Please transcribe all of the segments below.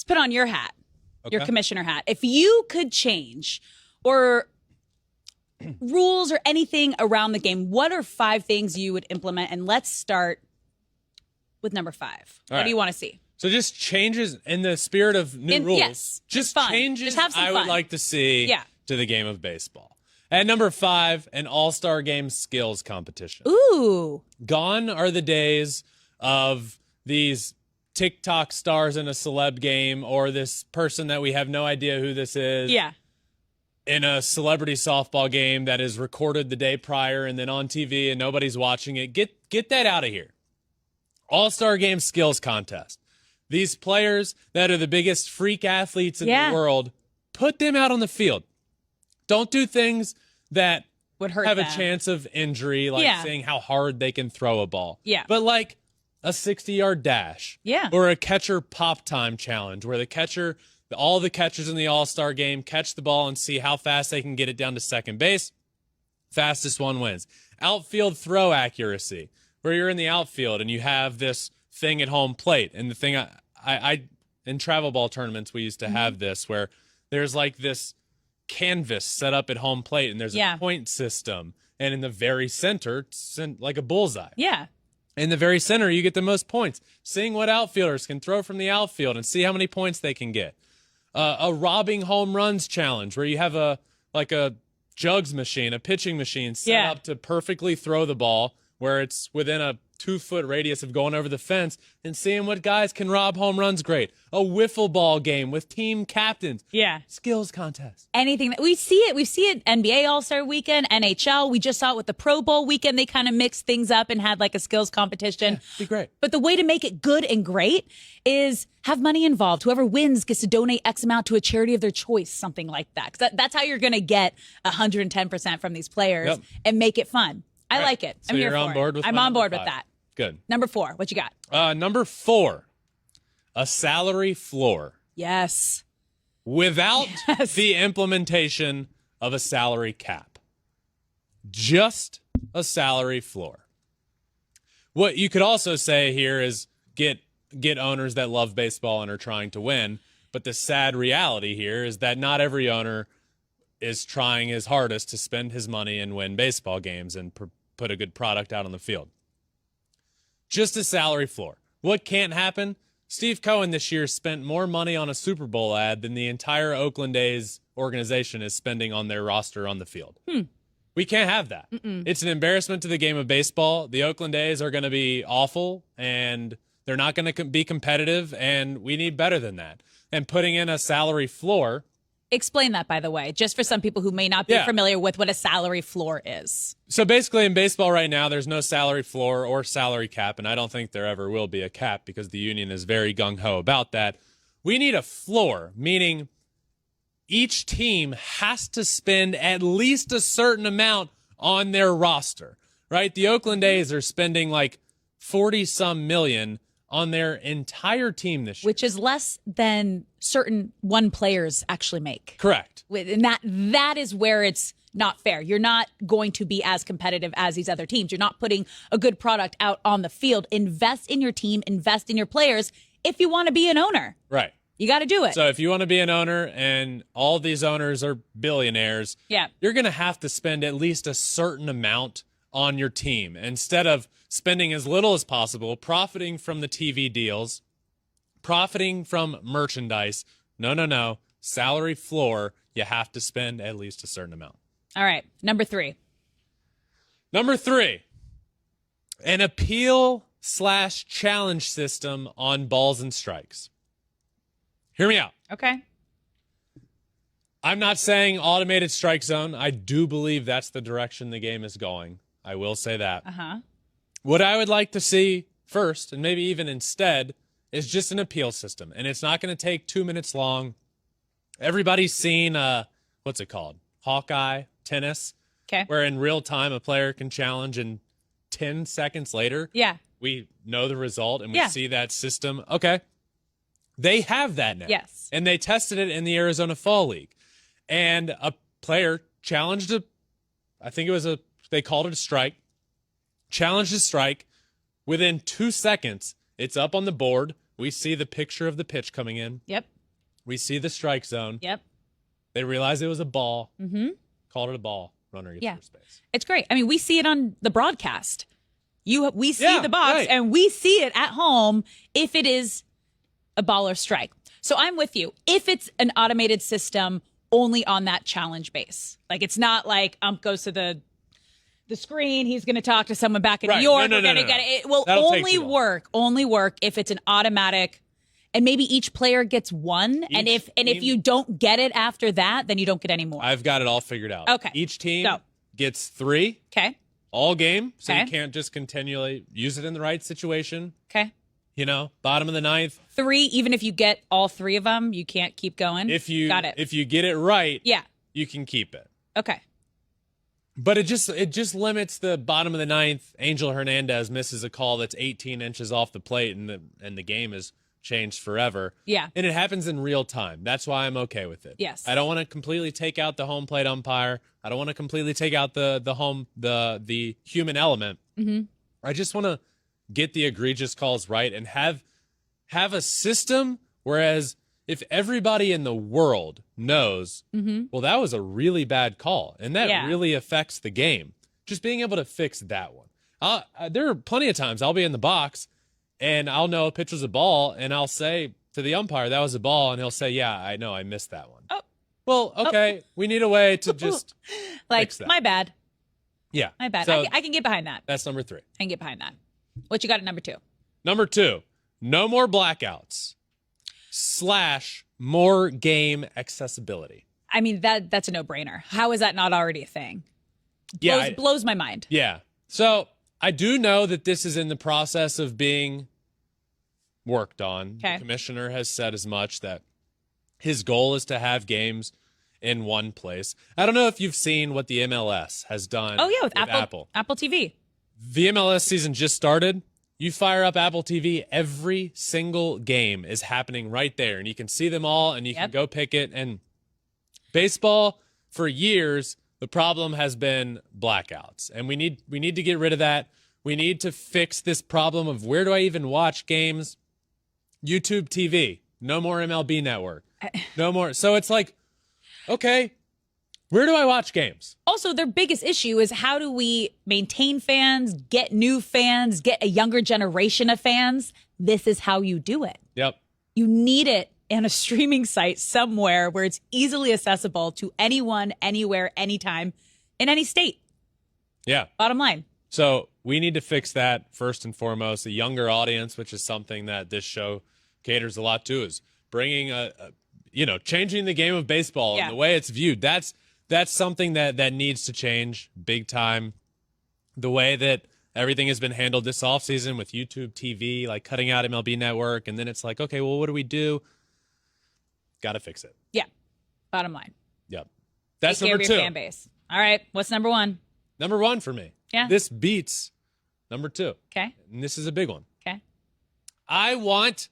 Let's put on your hat, Okay. your commissioner hat. If you could change or rules or anything around the game, what are 5 things you would implement? And let's start with number 5. What do you want to see? So just changes in the spirit of new rules. Yes, just fun. changes Just have some I would fun. like to see to the game of baseball. At number 5, an all-star game skills competition. Ooh. Gone are the days of these TikTok stars in a celeb game or this person that we have no idea who this is. Yeah. In a celebrity softball game that is recorded the day prior and then on TV and nobody's watching it. Get that out of here. All-star game skills contest. These players that are the biggest freak athletes in the world, put them out on the field. Don't do things that would hurt have them. a chance of injury, like seeing how hard they can throw a ball. Yeah. But like a 60-yard dash. Yeah. Or a catcher pop time challenge where all the catchers in the All-Star game catch the ball and see how fast they can get it down to second base. Fastest one wins. Outfield throw accuracy, where you're in the outfield and you have this thing at home plate. And the thing I in travel ball tournaments, we used to have this where there's like this canvas set up at home plate and there's a point system. And in the very center, it's like a bullseye. Yeah. In the very center, you get the most points. Seeing what outfielders can throw from the outfield and see how many points they can get. A robbing home runs challenge where you have a jugs machine, a pitching machine set up to perfectly throw the ball where it's within a 2-foot radius of going over the fence and seeing what guys can rob home runs great. A wiffle ball game with team captains. Yeah. Skills contest. Anything that we see it NBA All-Star Weekend, NHL. We just saw it with the Pro Bowl weekend. They kind of mixed things up and had like a skills competition. Be great. But the way to make it good and great is have money involved. Whoever wins gets to donate X amount to a charity of their choice, something like that. 'Cause that's how you're going to get 110% from these players and make it fun. I like it. So I'm here you're for on board it. with I'm my on board number with 5. that. Good. Number 4, what you got? Number 4, a salary floor. Yes. Without the implementation of a salary cap. Just a salary floor. What you could also say here is get owners that love baseball and are trying to win, but the sad reality here is that not every owner is trying his hardest to spend his money and win baseball games and put a good product out on the field. Just a salary floor. What can't happen? Steve Cohen this year spent more money on a Super Bowl ad than the entire Oakland A's organization is spending on their roster on the field. We can't have that. It's an embarrassment to the game of baseball. The Oakland A's are going to be awful, and they're not going to be competitive, and we need better than that. And putting in a salary floor. Explain that, by the way, just for some people who may not be familiar with what a salary floor is. So basically in baseball right now, there's no salary floor or salary cap, and I don't think there ever will be a cap because the union is very gung-ho about that. We need a floor, meaning each team has to spend at least a certain amount on their roster, right? The Oakland A's are spending like 40-some million on their entire team this year. Which is less than certain one players actually make. Correct. And that is where it's not fair. You're not going to be as competitive as these other teams. You're not putting a good product out on the field. Invest in your team, invest in your players if you want to be an owner. Right. You got to do it. So if you want to be an owner and all these owners are billionaires, you're going to have to spend at least a certain amount on your team instead of spending as little as possible, profiting from the TV deals, profiting from merchandise. No. Salary floor, you have to spend at least a certain amount. All right. Number 3. Number 3, an appeal/challenge system on balls and strikes. Hear me out. Okay. I'm not saying automated strike zone. I do believe that's the direction the game is going. I will say that. What I would like to see first, and maybe even instead, is just an appeal system. And it's not going to take 2 minutes long. Everybody's seen, what's it called? Hawkeye tennis. Okay. Where in real time a player can challenge and 10 seconds later, we know the result and we see that system. Okay. They have that now. Yes. And they tested it in the Arizona Fall League. And a player challenged they called it a strike, challenged a strike. Within 2 seconds, it's up on the board. We see the picture of the pitch coming in. Yep. We see the strike zone. Yep. They realize it was a ball. Mm-hmm. Called it a ball. Runner gets first base. It's great. I mean, we see it on the broadcast. We see the box, right. and we see it at home if it is a ball or strike. So I'm with you. If it's an automated system only on that challenge base, like it's not like ump goes to the screen, he's going to talk to someone back in New York. No. Get it. It will That'll only work if it's an automatic, and maybe each player gets one. And if you don't get it after that, then you don't get any more. I've got it all figured out. Okay. Each team gets 3. Okay. All game, so you can't just continually use it in the right situation. Okay. Bottom of the 9th. 3, even if you get all 3 of them, you can't keep going. Got it. If you get it right, yeah, you can keep it. Okay. But it just limits the bottom of the 9th. Angel Hernandez misses a call that's 18 inches off the plate, and the game is changed forever. Yeah. And it happens in real time. That's why I'm okay with it. Yes. I don't want to completely take out the home plate umpire. I don't want to completely take out the human element. Mm-hmm. I just want to get the egregious calls right and have a system, whereas if everybody in the world knows, well, that was a really bad call, and that really affects the game. Just being able to fix that one. There are plenty of times I'll be in the box, and I'll know a pitch was a ball, and I'll say to the umpire, that was a ball, and he'll say, yeah, I know, I missed that one. Oh. Well, okay, we need a way to just fix that. My bad. Yeah. My bad. So I can get behind that. that's number 3. I can get behind that. What you got at number 2? Number 2, no more blackouts / more game accessibility. I mean, that's a no-brainer. How is that not already a thing? Blows my mind. Yeah. So I do know that this is in the process of being worked on. Okay. The commissioner has said as much, that his goal is to have games in one place. I don't know if you've seen what the MLS has done. Oh, yeah, with Apple. Apple TV. The MLS season just started. You fire up Apple TV, every single game is happening right there, and you can see them all, and you can go pick it. And baseball, for years, the problem has been blackouts, and we need to get rid of that. We need to fix this problem of, where do I even watch games? YouTube TV, no more MLB Network, no more. So it's like, okay, where do I watch games? Also, their biggest issue is, how do we maintain fans, get new fans, get a younger generation of fans? This is how you do it. Yep. You need it in a streaming site somewhere where it's easily accessible to anyone, anywhere, anytime, in any state. Yeah. Bottom line. So we need to fix that first and foremost. A younger audience, which is something that this show caters a lot to, is bringing changing the game of baseball and the way it's viewed. That's something that needs to change big time. The way that everything has been handled this offseason with YouTube TV, like cutting out MLB Network, and then it's like, okay, well, what do we do? Got to fix it. Yeah. Bottom line. Yep. That's Take care number of 2. your fan base. All right. What's number 1? Number 1 for me. Yeah. This beats number 2. Okay. And this is a big one. Okay. I want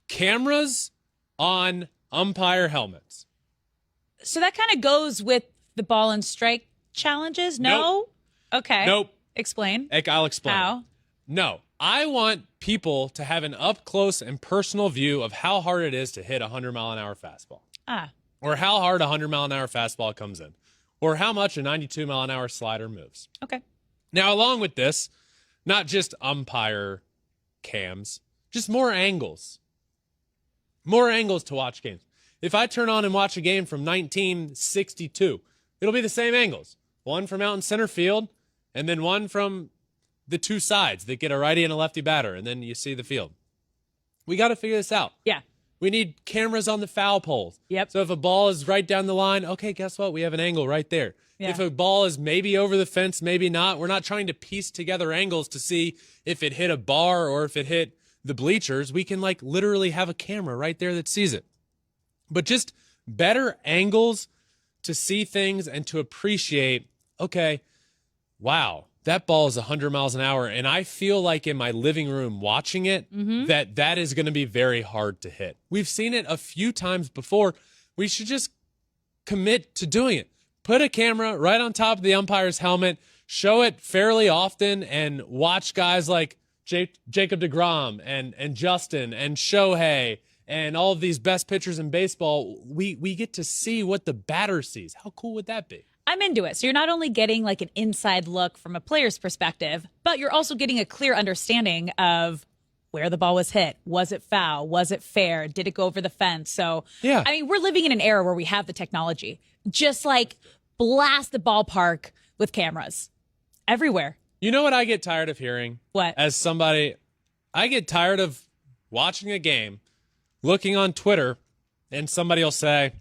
cameras on umpire helmets. So that kind of goes with the ball and strike challenges? No? Nope. Okay. Nope. Explain. I'll explain. How? No. I want people to have an up-close and personal view of how hard it is to hit a 100-mile-an-hour fastball. Or how hard a 100-mile-an-hour fastball comes in. Or how much a 92-mile-an-hour slider moves. Okay. Now, along with this, not just umpire cams, just more angles. More angles to watch games. If I turn on and watch a game from 1962, it'll be the same angles. One from out in center field, and then one from the two sides that get a righty and a lefty batter, and then you see the field. We got to figure this out. Yeah. We need cameras on the foul poles. Yep. So if a ball is right down the line, okay, guess what? We have an angle right there. Yeah. If a ball is maybe over the fence, maybe not, we're not trying to piece together angles to see if it hit a bar or if it hit the bleachers. We can literally have a camera right there that sees it. But just better angles to see things and to appreciate, okay, wow, that ball is 100 miles an hour, and I feel like in my living room watching it, that is going to be very hard to hit. We've seen it a few times before. We should just commit to doing it. Put a camera right on top of the umpire's helmet, show it fairly often, and watch guys like Jacob deGrom and Justin and Shohei and all of these best pitchers in baseball, we get to see what the batter sees. How cool would that be? I'm into it. So you're not only getting like an inside look from a player's perspective, but you're also getting a clear understanding of where the ball was hit. Was it foul? Was it fair? Did it go over the fence? So, yeah. I mean, we're living in an era where we have the technology. Just like blast the ballpark with cameras everywhere. You know what I get tired of hearing? What? As somebody, I get tired of watching a game, looking on Twitter, and somebody will say,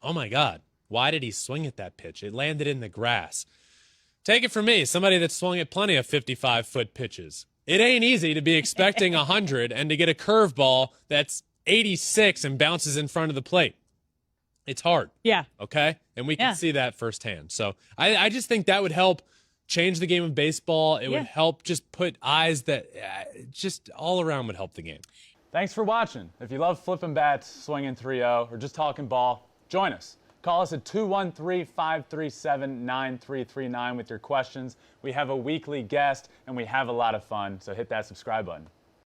oh my God, why did he swing at that pitch? It landed in the grass. Take it from me, somebody that's swung at plenty of 55-foot pitches. It ain't easy to be expecting 100 and to get a curveball that's 86 and bounces in front of the plate. It's hard. Yeah. Okay? And we can see that firsthand. So I just think that would help change the game of baseball. It would help just put eyes that just all around would help the game. Thanks for watching. If you love Flippin Bats, swinging 3-0, or just talking ball, join us. Call us at 213-537-9339 with your questions. We have a weekly guest, and we have a lot of fun, so hit that subscribe button.